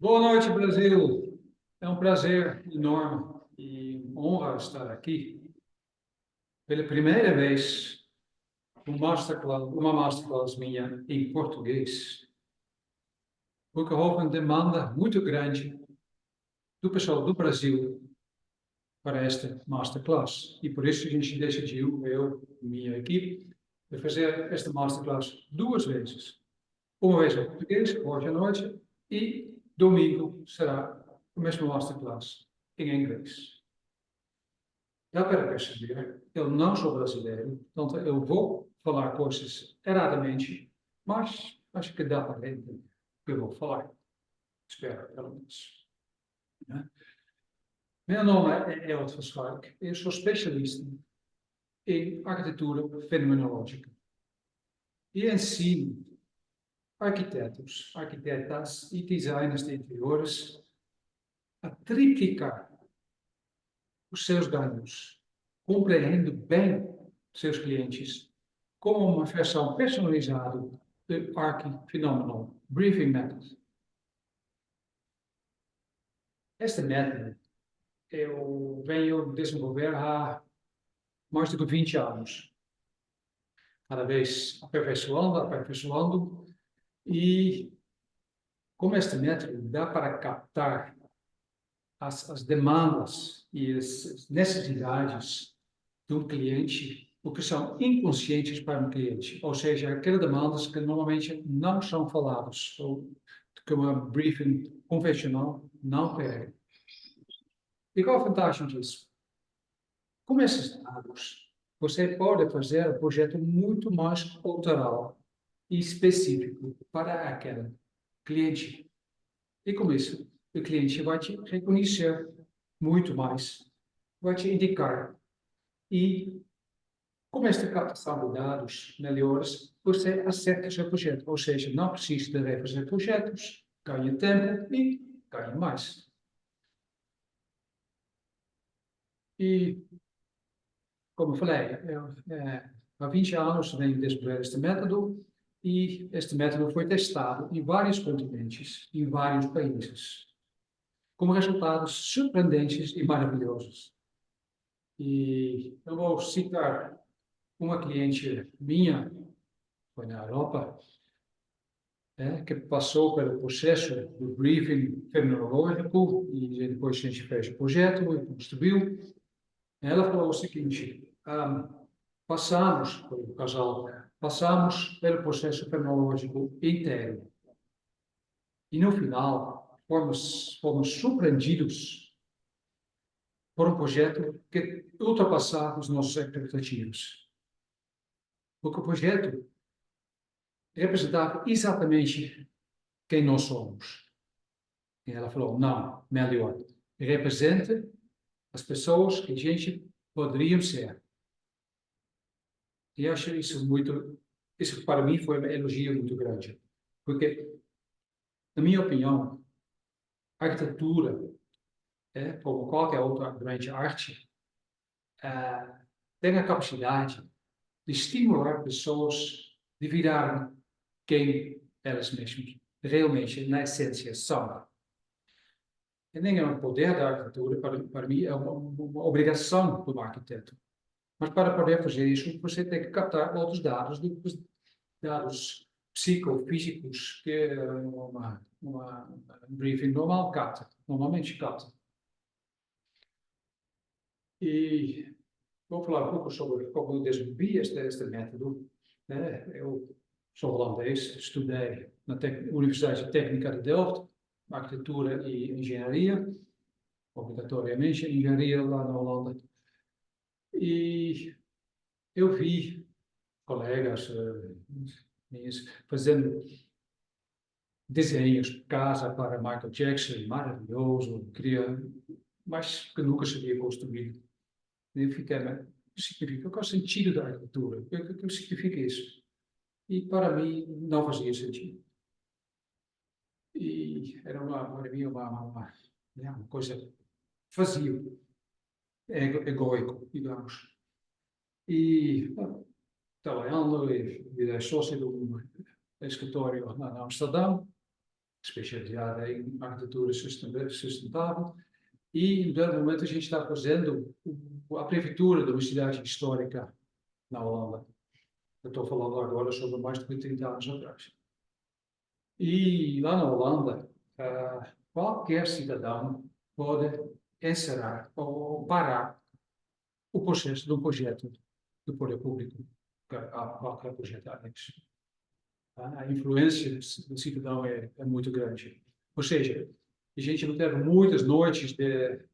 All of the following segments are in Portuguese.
Boa noite, Brasil. É um prazer enorme e honra estar aqui pela primeira vez uma masterclass minha em português, porque houve uma demanda muito grande do pessoal do Brasil para esta masterclass. E por isso a gente decidiu, eu e minha equipe, de fazer esta masterclass duas vezes. Uma vez em português, hoje à noite, e domingo será a mesma masterclass em inglês. Dá para perceber, eu não sou brasileiro, então eu vou falar coisas erradamente, mas acho que dá para entender o que eu vou falar. Espero, pelo menos. Né? Meu nome é Elton Spark, eu sou especialista em arquitetura fenomenológica e ensino arquitetos, arquitetas e designers de interiores a triplicar os seus ganhos, compreendendo bem seus clientes, como uma versão personalizada do Arc Phenomenal Briefing Method. Este método eu venho desenvolver há mais do que 20 anos, cada vez aperfeiçoando, aperfeiçoando, e como este método dá para captar as demandas e as necessidades do cliente, o que são inconscientes para o cliente, ou seja, aquelas demandas que normalmente não são faladas, ou que uma briefing convencional não pega. E qual a vantagem disso? Com esses dados, você pode fazer um projeto muito mais autoral e específico para aquele cliente. E com isso, o cliente vai te reconhecer muito mais, vai te indicar. E com esta captação de dados melhores, você acerta o seu projeto. Ou seja, não precisa de refazer projetos, ganha tempo e ganha mais. E, como eu falei, há 20 anos venho desenvolver este método e este método foi testado em vários continentes, em vários países, com resultados surpreendentes e maravilhosos. E eu vou citar uma cliente minha, foi na Europa, que passou pelo processo do briefing terminológico e depois a gente fez o projeto e construiu. Ela falou o seguinte: passamos, o casal, passamos pelo processo terminológico inteiro e no final fomos surpreendidos por um projeto que ultrapassava os nossos expectativas. Porque o projeto representava exatamente quem nós somos. E ela falou, não, melhor, representa as pessoas que a gente poderia ser. E eu acho isso para mim foi uma elogio muito grande. Porque, na minha opinião, a arquitetura, como qualquer outra grande arte, tem a capacidade de estimular pessoas de virarem quem elas mesmas realmente, na essência, são. E nem é um poder da arquitetura, para mim, é uma obrigação do arquiteto. Mas para poder fazer isso, você tem que captar outros dados, dados psicofísicos que uma briefing normal capta, normalmente capta. E vou falar um pouco sobre como eu desenvolvi este método. Eu sou holandês, estudei na Universidade Técnica de Delft, arquitetura e engenharia, obrigatoriamente engenharia lá na Holanda. E eu vi colegas minhas fazendo desenhos de casa para Michael Jackson, maravilhoso, queria, mas que nunca seria construído. E eu fiquei, mas significa, qual é o sentido da arquitetura? O que significa isso? E para mim não fazia sentido. E era para mim uma coisa vazio, egoico, digamos. E trabalhando e virei sócio de um escritório na Amsterdão. especializada em arquitetura sustentável, e, em dado momento, a gente está fazendo a prefeitura de uma cidade histórica na Holanda. Eu estou falando agora sobre mais de 30 anos atrás. E lá na Holanda, qualquer cidadão pode encerrar ou parar o processo de um projeto do poder público, qualquer projeto anexo. A influência do cidadão é muito grande. Ou seja, a gente não teve muitas noites de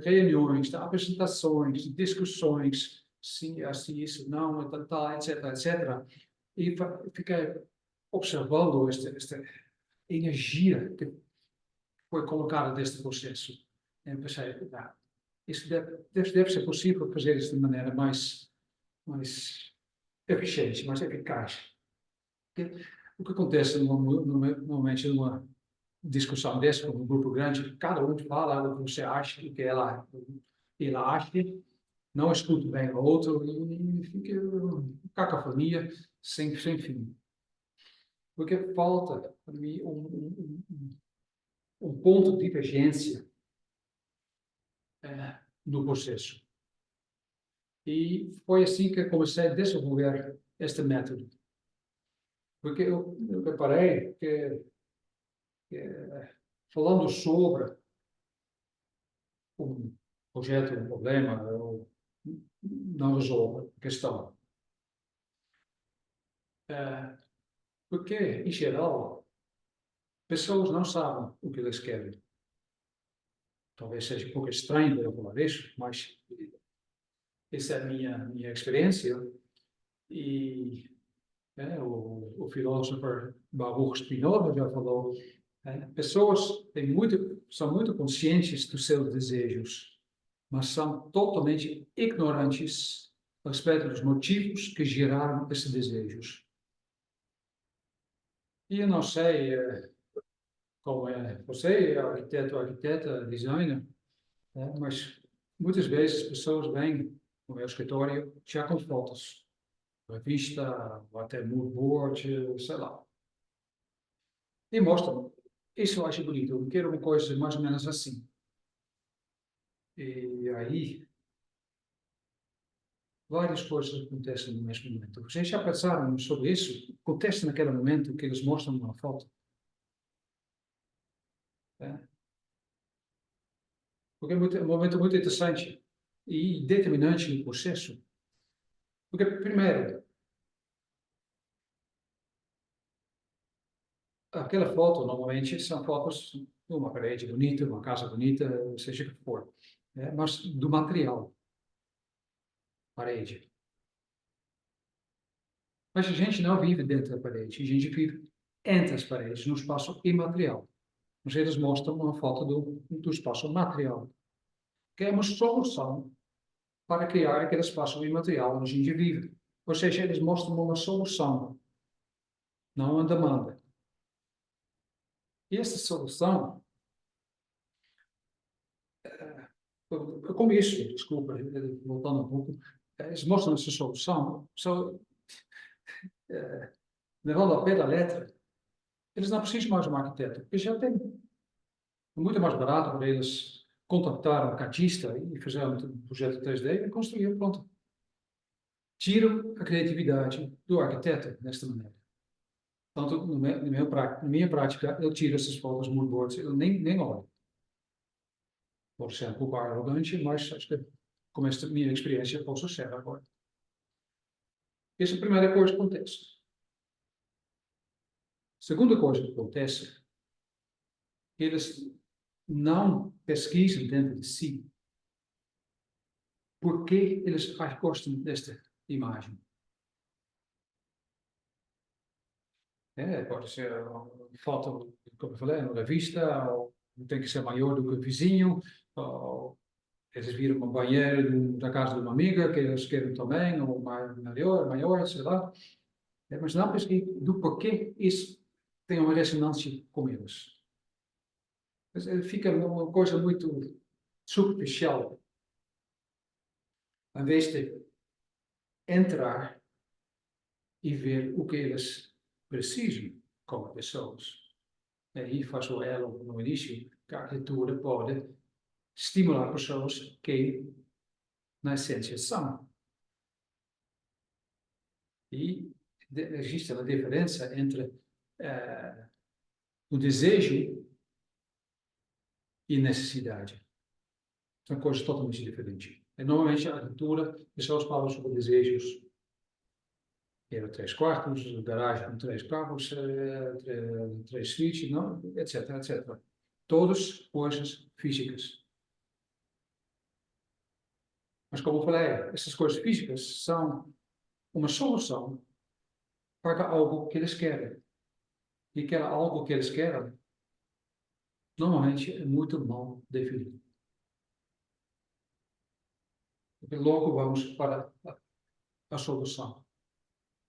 reuniões, de apresentações, de discussões, sim, assim, isso, não, etc, etc. E fiquei observando esta energia que foi colocada neste processo. E pensei, isso deve ser possível fazer isso de maneira mais eficiente, mais eficaz. O que acontece normalmente numa discussão dessa, com um grupo grande, cada um fala o que você acha, o que ela acha, não escuta bem o outro e fica cacofonia sem fim. Porque falta, para mim, um ponto de divergência no processo. E foi assim que eu comecei a desenvolver este método. Porque eu reparei que falando sobre um projeto, um problema, eu não resolvo a questão. Porque, em geral, pessoas não sabem o que eles querem. Talvez seja um pouco estranho eu falar isso, mas essa é a minha experiência. E o filósofo Baruch Spinoza já falou, pessoas são muito conscientes dos seus desejos, mas são totalmente ignorantes a respeito dos motivos que geraram esses desejos. E eu não sei como é você, é arquiteto, arquiteta, designer, mas muitas vezes as pessoas vêm no meu escritório já com fotos, revista, ou até mood board, sei lá, e mostram. Isso eu acho bonito, eu quero uma coisa mais ou menos assim. E aí, várias coisas acontecem no mesmo momento. Vocês já pensaram sobre isso? Acontece naquele momento que eles mostram uma foto. Né? Porque é um momento muito interessante e determinante no processo. Porque, primeiro, aquela foto, normalmente, são fotos de uma parede bonita, uma casa bonita, seja o que for. Né? Mas do material, parede. Mas a gente não vive dentro da parede, a gente vive entre as paredes, no espaço imaterial. Mas eles mostram uma foto do espaço material, que é uma solução para criar aquele espaço imaterial onde a gente vive. Ou seja, eles mostram uma solução, não uma demanda. E essa solução, como isso, desculpa, voltando um pouco, eles mostram essa solução, levando ao pé da letra, eles não precisam mais de um arquiteto, eles já têm. É muito mais barato para eles contactar um catista e fazer um projeto 3D e construir, pronto. Tiram a criatividade do arquiteto desta maneira. Tanto na minha prática, eu tiro essas fotos moodboards, eu nem olho. Pode ser um pouco arrogante, mas acho que com esta minha experiência posso ser agora. Essa é a primeira coisa que acontece. A segunda coisa que acontece, eles não pesquisam dentro de si por que eles gostam desta imagem. Pode ser foto, como eu falei, uma revista, ou tem que ser maior do que o vizinho, ou eles viram uma banheiro da casa de uma amiga que eles querem também, ou maior, sei lá. Mas não pesquisa do porquê isso tem uma ressonância com eles. Mas fica uma coisa muito superficial, em vez de entrar e ver o que eles precisam como pessoas. Aí faz o elo no início, que a arquitetura pode estimular pessoas que, na essência, são. E existe uma diferença entre o desejo e necessidade. São coisas totalmente diferentes. E, normalmente, a arquitetura, pessoas falam sobre desejos. Quero 3 quartos, garagem com 3 carros, 3 suítes, não? Etc, etc. Todas coisas físicas. Mas, como eu falei, essas coisas físicas são uma solução para algo que eles querem. E aquele algo que eles querem, normalmente, é muito mal definido. E logo vamos para a solução.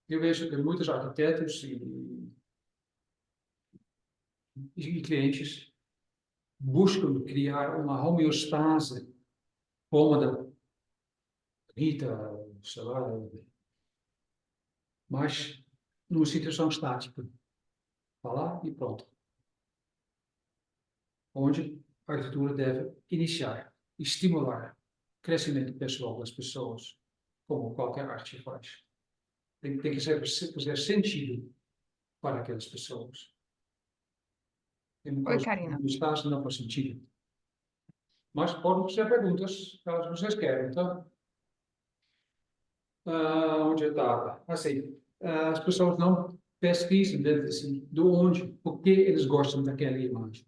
Eu vejo que muitos arquitetos e clientes buscam criar uma homeostase cômoda, bonita, sei lá, mas numa situação estática. Falar e pronto. Onde a arquitetura deve iniciar, estimular o crescimento pessoal das pessoas, como qualquer arte faz. Tem que fazer sentido para aquelas pessoas. Tem uma Oi, coisa que Karina. não está, não faz sentido. Mas podem fazer perguntas, caso vocês querem, tá? Onde eu estava? Assim, as pessoas não pesquisam dentro assim, do onde, por que eles gostam daquela imagem.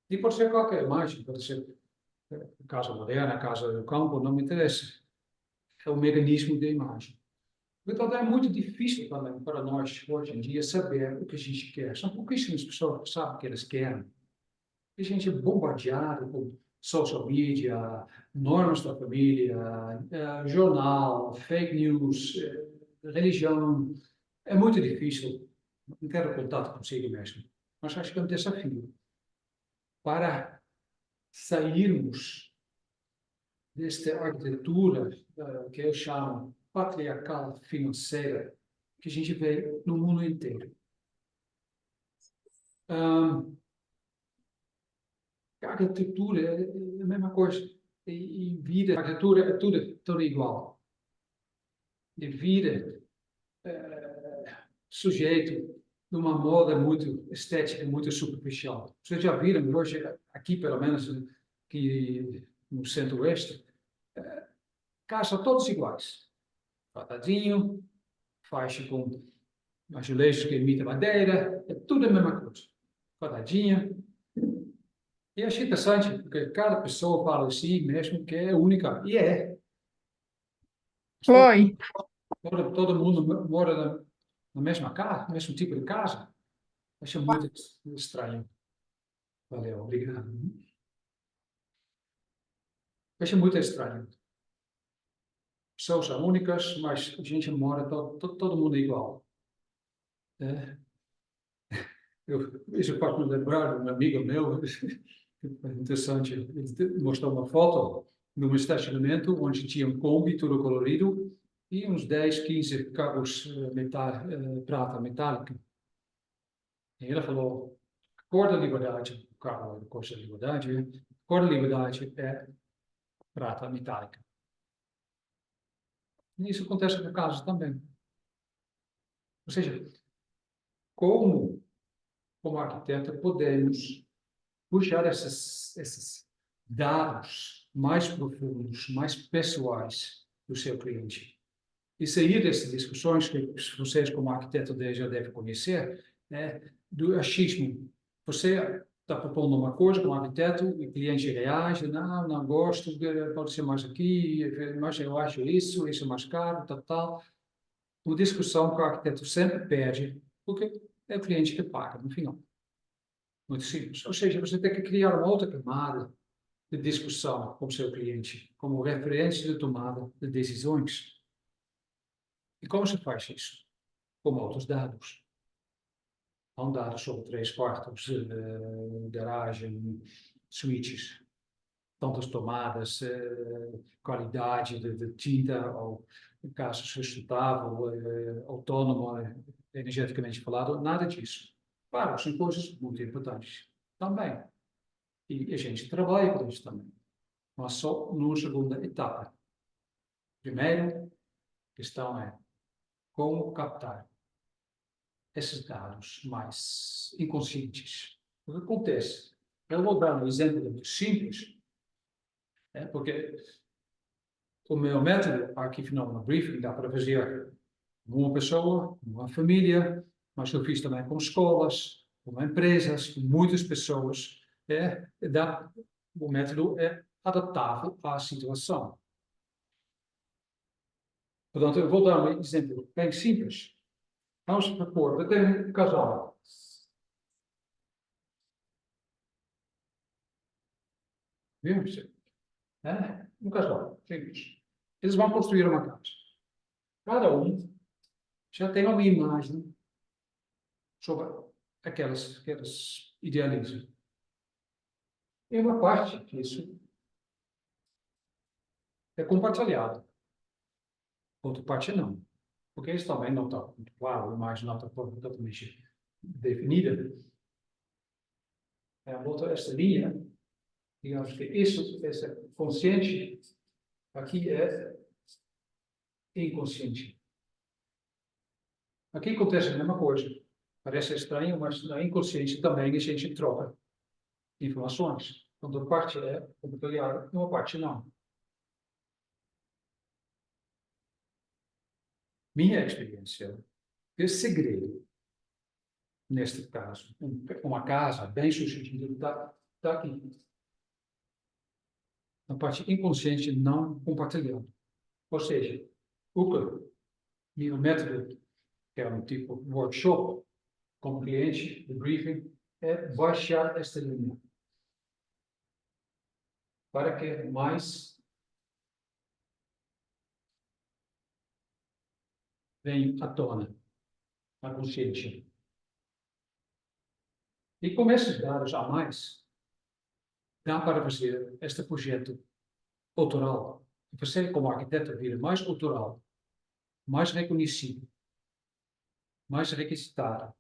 E pode ser qualquer imagem, pode ser casa moderna, casa do campo, não me interessa. É o mecanismo da imagem. Então, é muito difícil também para nós, hoje em dia, saber o que a gente quer. São pouquíssimas pessoas que sabem o que eles querem. A gente é bombardeado por social media, normas da família, jornal, fake news, religião. É muito difícil. Não quero contato consigo mesmo. Mas acho que é um desafio para sairmos desta arquitetura que eu chamo patriarcal financeira que a gente vê no mundo inteiro. A arquitetura é a mesma coisa. E vida, a arquitetura é tudo igual. E vida sujeito numa moda muito estética, muito superficial. Vocês já viram hoje, aqui pelo menos, aqui no centro-oeste, casa todos iguais. Quadradinho, faixa com azulejos que imitam madeira, é tudo a mesma coisa. Quadradinha. E achei interessante, porque cada pessoa fala assim mesmo que é única. E é. Oi. Todo mundo mora na mesma casa, no mesmo tipo de casa. Achei muito estranho. Valeu, obrigado. Achei muito estranho. Pessoas são únicas, mas a gente mora todo mundo igual. É. Isso pode me lembrar de um amigo meu, interessante, ele mostrou uma foto de um estacionamento onde tinha um Kombi todo colorido e uns 10, 15 carros prata metálica. E ele falou, a cor da liberdade, o carro da cor da liberdade, a cor da liberdade é prata metálica. E isso acontece no caso também. Ou seja, como arquiteto, podemos puxar esses dados mais profundos, mais pessoais do seu cliente. E sair dessas discussões que vocês, como arquiteto, já devem conhecer, né, do achismo. Você está propondo uma coisa como arquiteto, e o cliente reage, não gosto, pode ser mais aqui, mas eu acho isso é mais caro, tal. Uma discussão que o arquiteto sempre perde, porque é o cliente que paga, no final. Muito simples. Ou seja, você tem que criar uma outra camada de discussão com o seu cliente, como referência de tomada de decisões. E como se faz isso? Com outros dados. Há dados sobre 3 quartos, garagem, suítes, tantas tomadas, qualidade de tinta, ou casa sustentável, autônomo, energeticamente falado, nada disso. Claro, são coisas muito importantes também. E a gente trabalha com isso também. Mas só numa segunda etapa. Primeiro, a questão é como captar esses dados mais inconscientes. O que acontece? Eu vou dar um exemplo muito simples, porque o meu método, aqui final no briefing, dá para fazer uma pessoa, uma família, mas eu fiz também com escolas, com empresas, com muitas pessoas. O método é adaptável à situação. Portanto, eu vou dar um exemplo bem simples. Vamos supor, eu tenho um casal. Vimos? Um casal, simples. Eles vão construir uma casa. Cada um já tem uma imagem sobre aquelas idealizam. E uma parte disso é compartilhada. Outra parte não. Porque isso também não está muito claro, a imagem não está totalmente definida. Volta esta linha, digamos que isso, esse consciente, aqui é inconsciente. Aqui acontece a mesma coisa. Parece estranho, mas na inconsciência também a gente troca informações. Então, uma parte é compartilhada e uma parte não. Minha experiência, o segredo, neste caso, uma casa bem sucedida está aqui. Na parte inconsciente não compartilhada. Ou seja, o meu método, que é um tipo workshop, com o cliente, de briefing, é baixar esta linha. Para que mais venha à tona, a consciência. E com esses dados a mais, dá para fazer este projeto autoral. Você, como arquiteto, vira mais autoral, mais reconhecido, mais requisitado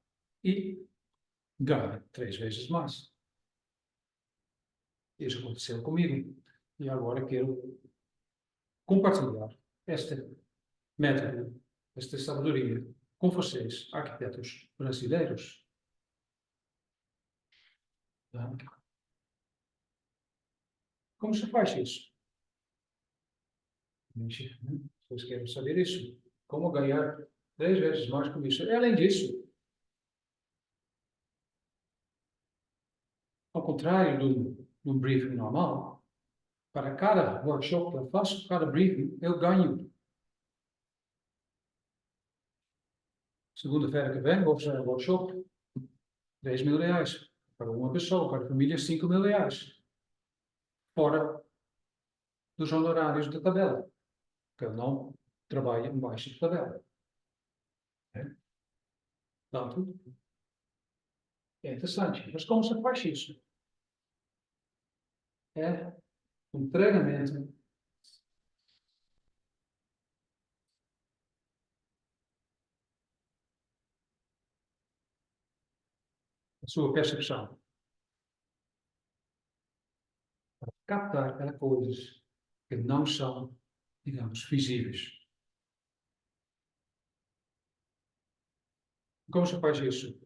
e ganha 3 vezes mais. Isso aconteceu comigo. E agora quero compartilhar este método, esta sabedoria com vocês, arquitetos brasileiros. Como se faz isso? Vocês querem saber isso? Como ganhar 3 vezes mais com isso? E, além disso, ao contrário do briefing normal, para cada workshop que eu faço, cada briefing, eu ganho. Segunda-feira que vem, vou fazer um workshop, 10 mil reais. Para uma pessoa, para a família, 5 mil reais. Fora dos honorários da tabela, que eu não trabalho embaixo da tabela. Portanto, é interessante. Mas como se faz isso? É um treinamento da sua percepção. Para captar coisas que não são, digamos, visíveis. Como se faz isso?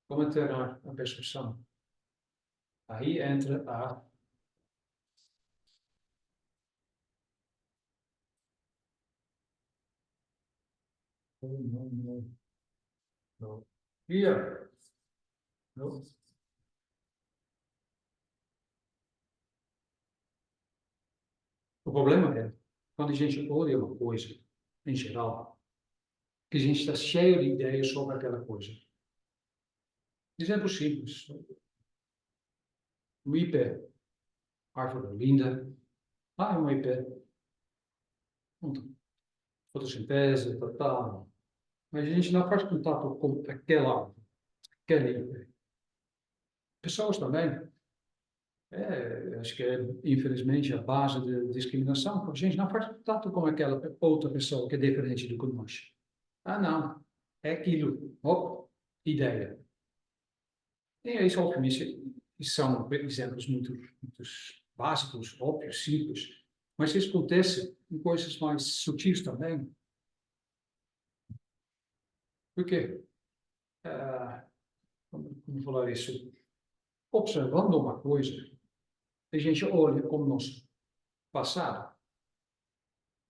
Como treinar a percepção? Aí entra a não. Here. Não. O problema é quando a gente olha uma coisa, em geral, que a gente está cheio de ideias sobre aquela coisa. Exemplo simples. O IP, árvore linda. É um IP. Fotossíntese, tal. Mas a gente não faz contato com aquela árvore, aquele IP. Pessoas também. Acho que é, infelizmente, a base da discriminação, porque a gente não faz contato com aquela outra pessoa que é diferente do que nós. Não, é aquilo. Ideia. Tem isso, obviamente, e são exemplos muito básicos, óbvios, simples, mas isso acontece em coisas mais sutis também. Por quê? Como falar isso? Observando uma coisa, a gente olha como nosso passado,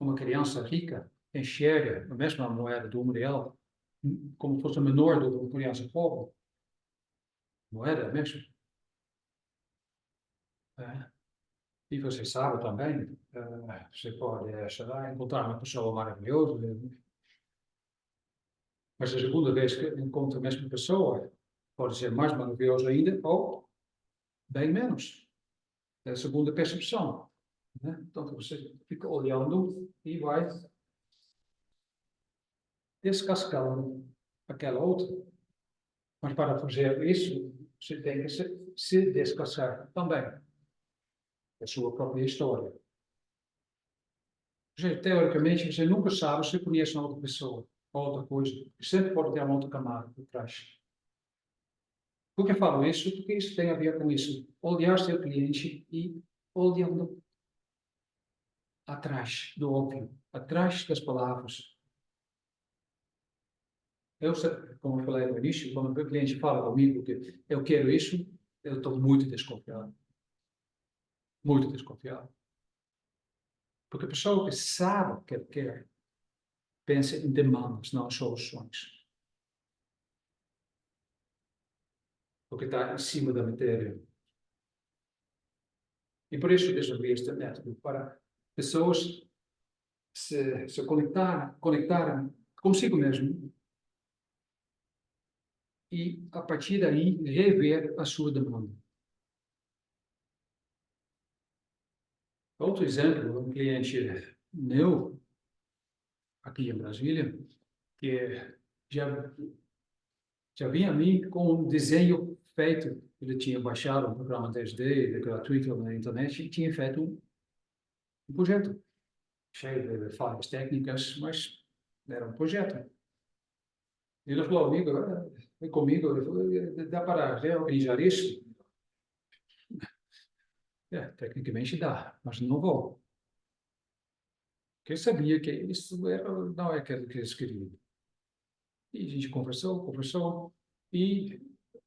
uma criança rica enxerga a mesma moeda do real como fosse menor do que uma criança pobre. Moeda mesmo. E você sabe também, você pode, sei lá, encontrar uma pessoa maravilhosa, mas a segunda vez que encontra a mesma pessoa, pode ser mais maravilhoso ainda ou bem menos. É a segunda percepção. Né? Então você fica olhando e vai descascando aquela outra. Mas para fazer isso, você tem que se descascar também. A sua própria história. Teoricamente, você nunca sabe se conhece uma outra pessoa, outra coisa. Sempre pode ter uma outra camada por trás. Por que falo isso? Porque isso tem a ver com isso. Olhar seu cliente e olhando atrás do óbvio, atrás das palavras. Eu, como eu falei no início, quando o meu cliente fala comigo que eu quero isso, eu estou muito desconfiado. Muito desconfiado. Porque a pessoa que sabe o que quer, pensa em demandas, não em soluções. Porque está em cima da matéria. E por isso eu desenvolvi este método, para pessoas se conectarem consigo mesmo e, a partir daí, rever a sua demanda. Outro exemplo, um cliente meu, aqui em Brasília, que já vinha a mim com um desenho feito. Ele tinha baixado um programa 3D gratuito na internet e tinha feito um projeto cheio de falhas técnicas, mas era um projeto. Ele falou, amigo, vem comigo, ele falou, dá para reorganizar isso? Tecnicamente dá, mas não vou. Porque eu sabia que isso não é aquilo que eles queriam. E a gente conversou, e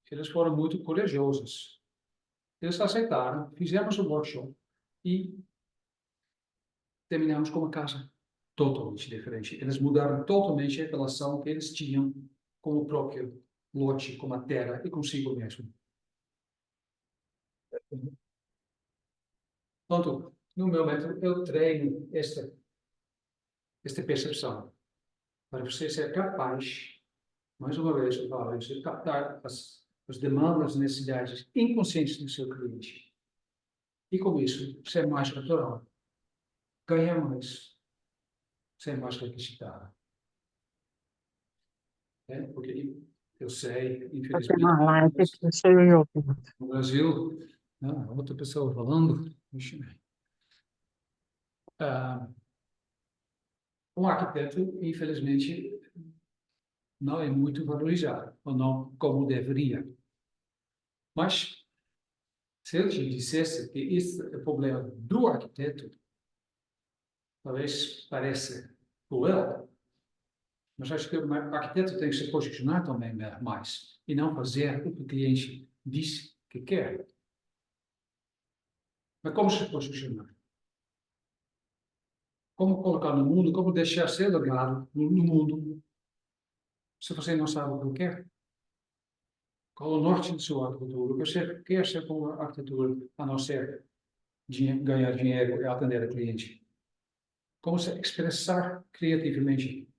eles foram muito corajosos. Eles aceitaram, fizemos um workshop e terminamos com uma casa totalmente diferente. Eles mudaram totalmente a relação que eles tinham com o próprio lote, com a terra e consigo mesmo. Portanto, no meu método, eu treino esta percepção para você ser capaz, mais uma vez, eu falo isso, de captar as demandas, necessidades inconscientes do seu cliente. E com isso, ser mais natural, ganhar mais, ser mais requisitado. Porque eu sei, Fazer uma infelizmente, live que sou eu. no Brasil, outra pessoa falando, um arquiteto, infelizmente, não é muito valorizado, ou não como deveria. Mas, se eu te dissesse que esse é o problema do arquiteto, talvez pareça cruel, mas acho que o arquiteto tem que se posicionar também mais, e não fazer o que o cliente diz que quer. Mas como se posicionar? Como colocar no mundo, como deixar ser legado no mundo, se você não sabe o que quer? Qual o norte da sua arquitetura? O que você quer ser com a arquitetura, a não ser ganhar dinheiro e atender a cliente? Como se expressar criativamente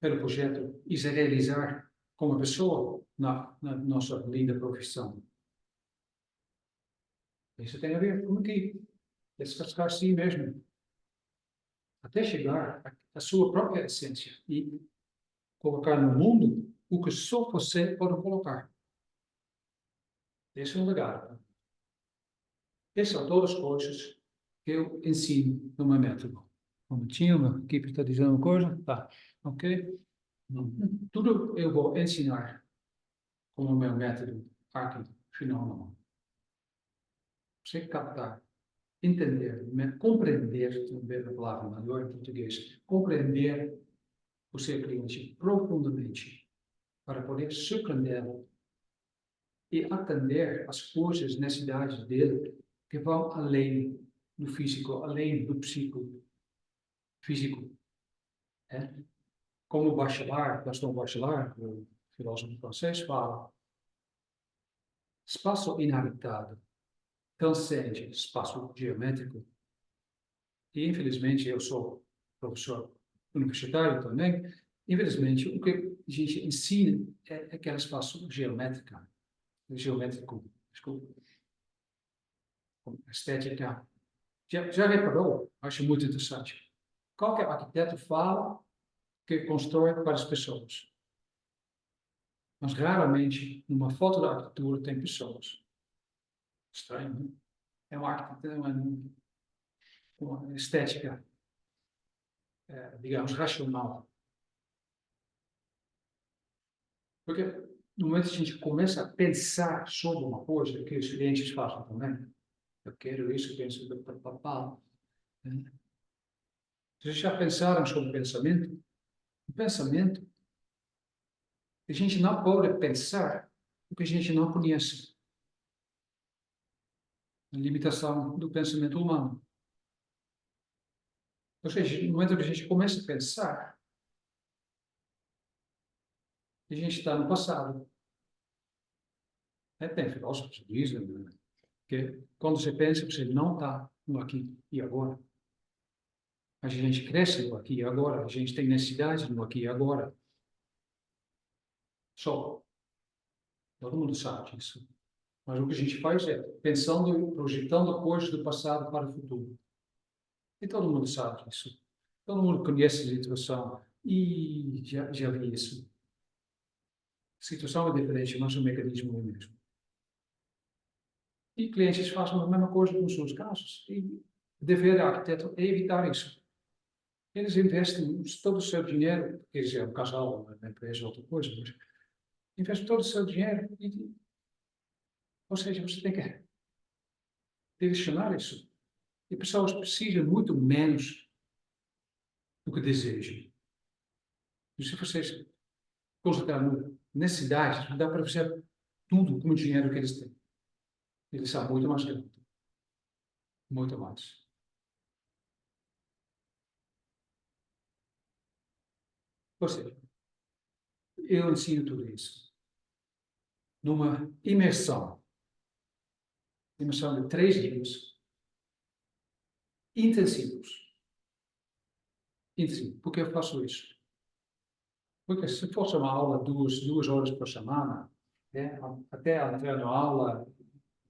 pelo projeto e se realizar como pessoa na nossa linda profissão? Isso tem a ver com aqui, descascar si mesmo, até chegar à sua própria essência e colocar no mundo o que só você pode colocar. Esse é um legado. Essas são todas as coisas que eu ensino no meu método. Como tinha uma equipe está dizendo uma coisa, tá, ok? Tudo eu vou ensinar com o meu método. aqui, final na mão. Você captar, entender, compreender, também a palavra melhor em português, compreender o seu cliente profundamente, para poder surpreendê-lo e atender as coisas, necessidades dele, que vão além do físico, além do físico. Né? Como Gaston Bachelard, o filósofo francês, fala, espaço inabitado transcende espaço geométrico. E, infelizmente, eu sou professor universitário também, infelizmente, o que a gente ensina é aquele espaço geométrico, desculpa, estética. Já reparou? Acho muito interessante. Qualquer arquiteto fala que constrói para as pessoas. Mas raramente, numa foto da arquitetura, tem pessoas. Estranho, né? É uma arquitetura, uma estética, digamos, racional. Porque no momento que a gente começa a pensar sobre uma coisa, que os clientes falam também, eu quero isso, eu penso, papapá. Vocês já pensaram sobre o pensamento? O pensamento, a gente não pode pensar o que a gente não conhece. A limitação do pensamento humano. Ou seja, no momento que a gente começa a pensar, a gente está no passado. Tem filósofos que dizem, né, que quando você pensa, você não está no aqui e agora. A gente cresce no aqui e agora, a gente tem necessidade no aqui e agora. Só. Todo mundo sabe disso. Mas o que a gente faz é pensando, projetando coisas do passado para o futuro. E todo mundo sabe disso. Todo mundo conhece a situação e já vi isso. A situação é diferente, mas o mecanismo é o mesmo. E clientes fazem a mesma coisa com os seus casos. E o dever do arquiteto é evitar isso. Eles investem todo o seu dinheiro, quer dizer, um casal, uma empresa, outra coisa, mas investem todo o seu dinheiro. Ou seja, você tem que direcionar isso. E pessoas precisam muito menos do que desejam. E se vocês concentrarem necessidades, dá para fazer tudo com o dinheiro que eles têm. Eles são muito mais grandes. Muito mais. Ou seja, eu ensino tudo isso numa imersão de 3 dias, intensivos. Intensivos. Por que eu faço isso? Porque se fosse uma aula duas horas por semana, né, até entrar na aula,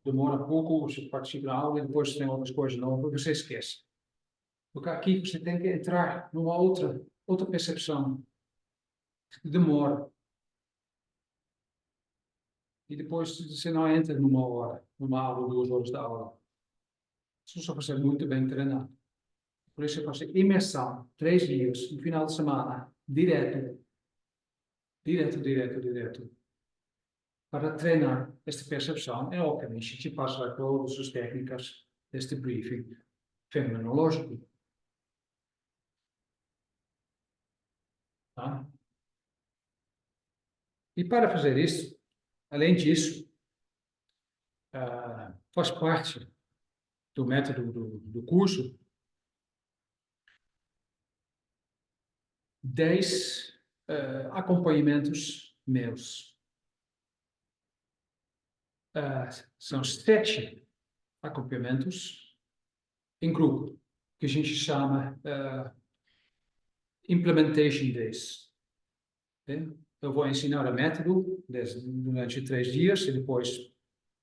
demora pouco, você participa da aula e depois tem outras coisas novas, você esquece. Porque aqui você tem que entrar numa outra percepção, demora. E depois você não entra numa hora, numa aula, 2 horas da aula. Você só precisa muito bem treinado. Por isso eu faço imersão, 3 dias, no final de semana, direto, para treinar esta percepção. É obviamente, a gente passa todas as técnicas deste briefing fenomenológico. Tá? E para fazer isso, além disso, faz parte do método do curso 10 acompanhamentos meus. São 7 acompanhamentos em grupo, que a gente chama Implementation Days. Eu vou ensinar o método durante 3 dias e depois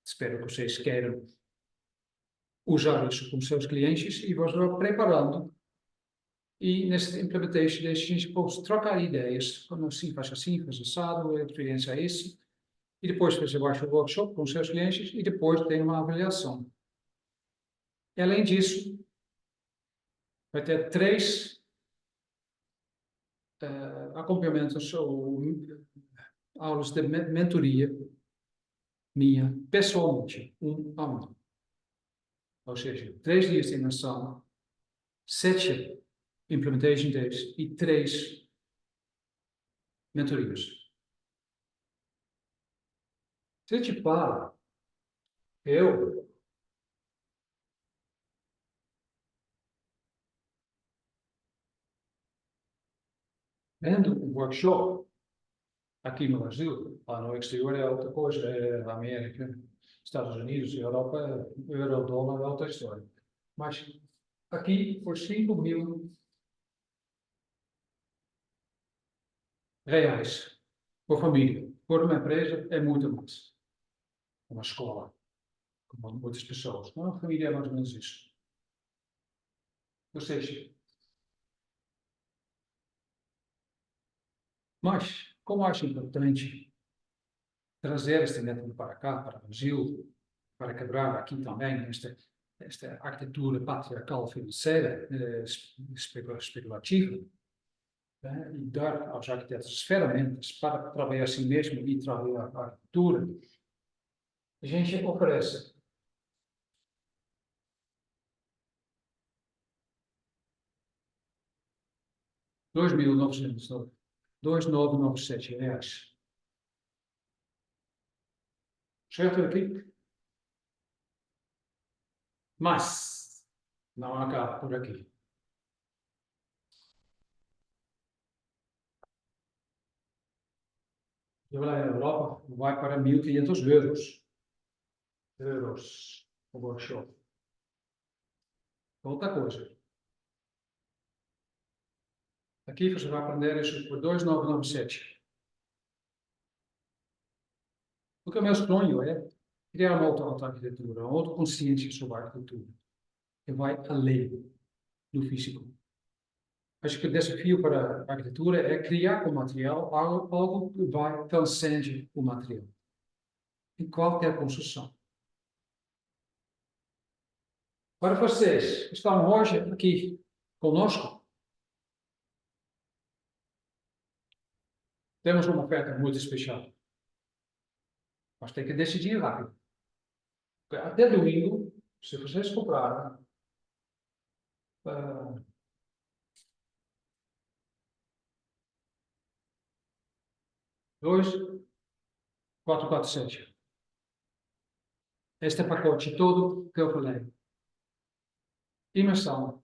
espero que vocês queiram usar isso com seus clientes e vou preparando. E nesse implementation days a gente pode trocar ideias, como assim, faz assado, a experiência é isso. E depois você baixa o workshop com seus clientes e depois tem uma avaliação. E, além disso, vai ter 3 acompanhamentos ou aulas de mentoria minha pessoalmente, 1 a 1. Ou seja, 3 dias de imersão, 7 implementation days e 3 mentorias. Se eu te falo, eu vendo um workshop aqui no Brasil, lá no exterior é outra coisa, é a América, Estados Unidos e Europa, euro, dólar é outra história. Mas aqui, por 5.000 reais por família, por uma empresa, é muito mais. Uma escola, como muitas pessoas. Uma família é mais ou menos isso. Ou seja, mas, como acho importante trazer este método para cá, para o Brasil, para quebrar aqui também esta arquitetura patriarcal financeira, especulativa, né, e dar aos arquitetos as ferramentas para trabalhar assim mesmo e trabalhar a arquitetura, a gente oferece 2.997 reais. Certo aqui? Mas não acaba por aqui. Eu lá na Europa vai para 1.500 euros. O workshop. Outra coisa. Aqui você vai aprender isso por 2.997. Porque o meu sonho é criar uma outra arquitetura, uma outra consciência sobre a arquitetura, que vai além do físico. Acho que o desafio para a arquitetura é criar com o material algo que vai transcender o material, em qualquer construção. Para vocês que estão hoje aqui conosco, temos uma oferta muito especial. Mas tem que decidir rápido. Até domingo, se vocês comprarem, 2.447. Este pacote todo que eu falei. Imersão,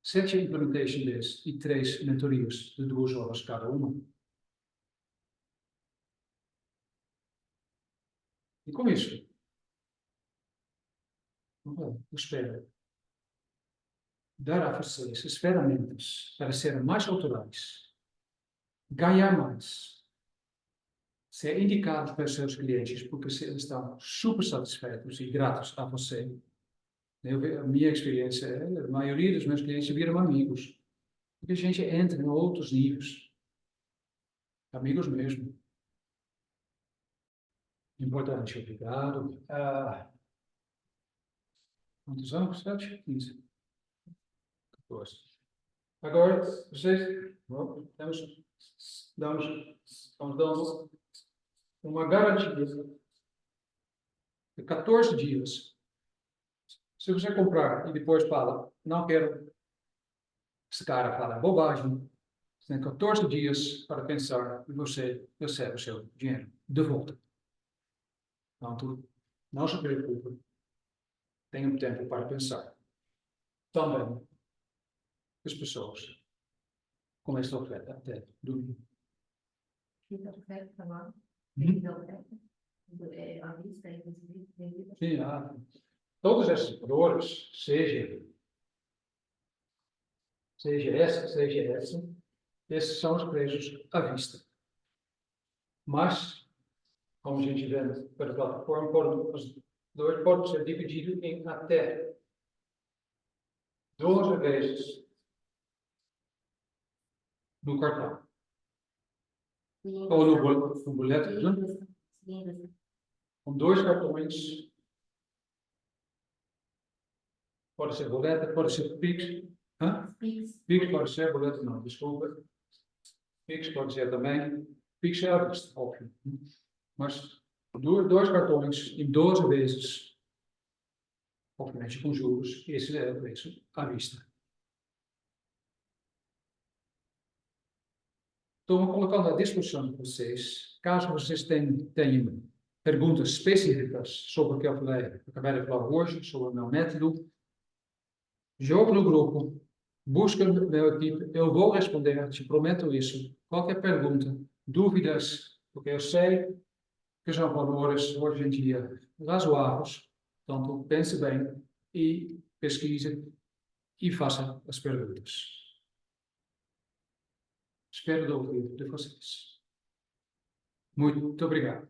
7 implementation days e 3 mentorias de 2 horas cada uma. E com isso, eu espero dar a vocês as ferramentas para serem mais autorais, ganhar mais, ser indicados para os seus clientes, porque eles estão super satisfeitos e gratos a você. A minha experiência é, a maioria dos meus clientes viram amigos. Porque a gente entra em outros níveis. Amigos mesmo. Importante, obrigado. Quantos anos? 7? 15. 14. Agora, vocês estamos dando uma garantia de 14 dias. Se você comprar e depois fala, não quero, esse cara fala bobagem, você tem 14 dias para pensar e você recebe o seu dinheiro de volta. Então, não se preocupe. Tenha tempo para pensar. Também, as pessoas com esta oferta até domingo. Fica oferta também. Sim, todos esses valores, seja essa, esses são os preços à vista. Mas, como a gente vê pela plataforma, os dois podem ser divididos em até 12 vezes no cartão. Ou no boleto, né? Com 2 cartões. Pode ser boleto, pode ser Pix. Pix pode ser, boleto não, desculpa. Pix pode ser também. Pix é à vista, óbvio. Mas dois cartões em 12 vezes, obviamente com juros, esse é o preço à vista. Estou colocando à disposição de vocês, caso vocês tenham perguntas específicas sobre o que eu acabei de falar hoje, sobre o meu método, jogo no grupo, busca o meu equipe, eu vou responder, te prometo isso. Qualquer pergunta, dúvidas, porque eu sei que são valores hoje em dia razoáveis, então pense bem e pesquise e faça as perguntas. Espero ouvir de vocês. Muito obrigado.